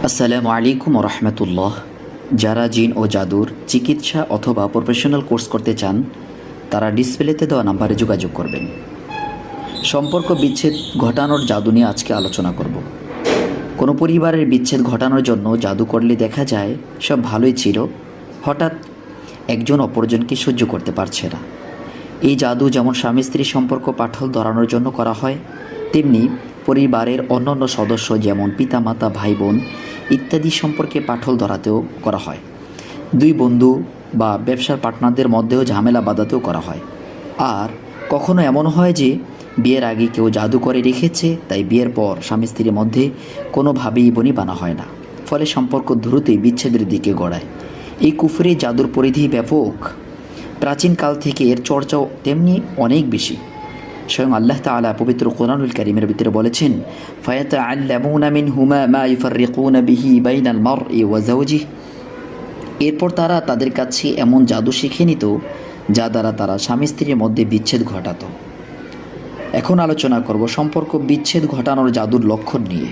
আসসালামু আলাইকুম রহমতুল্লাহ। যারা জিন ও জাদুর চিকিৎসা অথবা প্রফেশনাল কোর্স করতে চান তারা ডিসপ্লেতে দেওয়া নাম্বারে যোগাযোগ করবেন। সম্পর্ক বিচ্ছেদ ঘটানোর জাদু নিয়ে আজকে আলোচনা করব। কোনো পরিবারের বিচ্ছেদ ঘটানোর জন্য জাদু করলে দেখা যায় সব ভালোই ছিল, হঠাৎ একজন অপরজনকে সহ্য করতে পারছে না। এই জাদু যেমন স্বামী স্ত্রী সম্পর্ক পাঠল ধরানোর জন্য করা হয়, তেমনি পরিবারের অন্যান্য সদস্য যেমন পিতামাতা, ভাই বোন ইত্যাদি সম্পর্কে পাঠল ধরাতেও করা হয়। দুই বন্ধু বা ব্যবসার পার্টনারদের মধ্যেও ঝামেলা বাঁধাতেও করা হয়। আর কখনো এমন হয় যে বিয়ের আগে কেউ জাদু করে রেখেছে, তাই বিয়ের পর স্বামী স্ত্রীর মধ্যে কোনোভাবেই বনিবনা হয় না, ফলে সম্পর্ক দ্রুতই বিচ্ছেদের দিকে গড়ায়। এই কুফরি জাদুর পরিধি ব্যাপক। প্রাচীনকাল থেকে এর চর্চাও তেমনি অনেক বেশি। স্বয়ং আল্লাহ তাআলা পবিত্র কোরআনুল কারীমের ভিতরে বলেছেন, ফায়াতাআল্লামুনা মিনহুমা মা ইউফাররিকুনা বিহি বাইনাল মারই ওয়া যাওজিহি। এরপর তারা তাদের কাছে এমন জাদু শিখে নিত যা দ্বারা তারা স্বামী স্ত্রীর মধ্যে বিচ্ছেদ ঘটাতো। এখন আলোচনা করব সম্পর্ক বিচ্ছেদ ঘটানোর জাদুর লক্ষণ নিয়ে।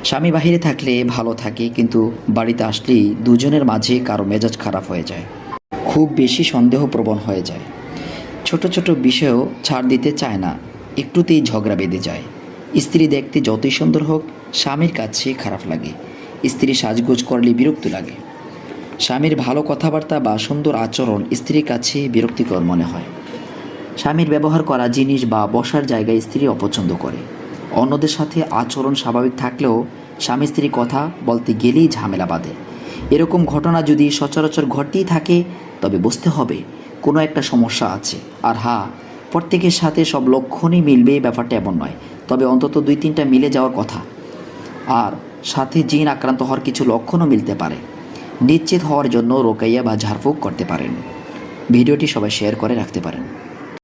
স্বামী বাহিরে থাকলে ভালো থাকে, কিন্তু বাড়িতে আসলেই দুজনের মাঝে কারো মেজাজ খারাপ হয়ে যায়, খুব বেশি সন্দেহপ্রবণ হয়ে যায়, ছোট ছোট বিষয়েও ছাড় দিতে চায় না, একটুতেই ঝগড়া বেঁধে যায়। স্ত্রী দেখতে যতই সুন্দর হোক স্বামীর কাছে খারাপ লাগে, স্ত্রী সাজগোজ করলে বিরক্ত লাগে, স্বামীর ভালো কথাবার্তা বা সুন্দর আচরণ স্ত্রীর কাছে বিরক্তিকর মনে হয়। স্বামীর ব্যবহার করা জিনিস বা বসার জায়গায় স্ত্রী অপছন্দ করে। অন্যদের সাথে আচরণ স্বাভাবিক থাকলেও স্বামী স্ত্রী কথা বলতে গেলেই ঝামেলা বাঁধে। এরকম ঘটনা যদি সচরাচর ঘটেই থাকে তবে বুঝতে হবে কোনো একটা সমস্যা আছে। আর হ্যাঁ, প্রত্যেকের সাথে সব লক্ষণই মিলবে ব্যাপারটা এমন নয়, তবে অন্তত 2-3টা মিলে যাওয়ার কথা। আর সাথে জিন আক্রান্ত হওয়ার কিছু লক্ষণও মিলতে পারে। নিশ্চিত হওয়ার জন্য রোকাইয়া বা ঝাড়ফুঁক করতে পারেন। ভিডিওটি সবাই শেয়ার করে রাখতে পারেন।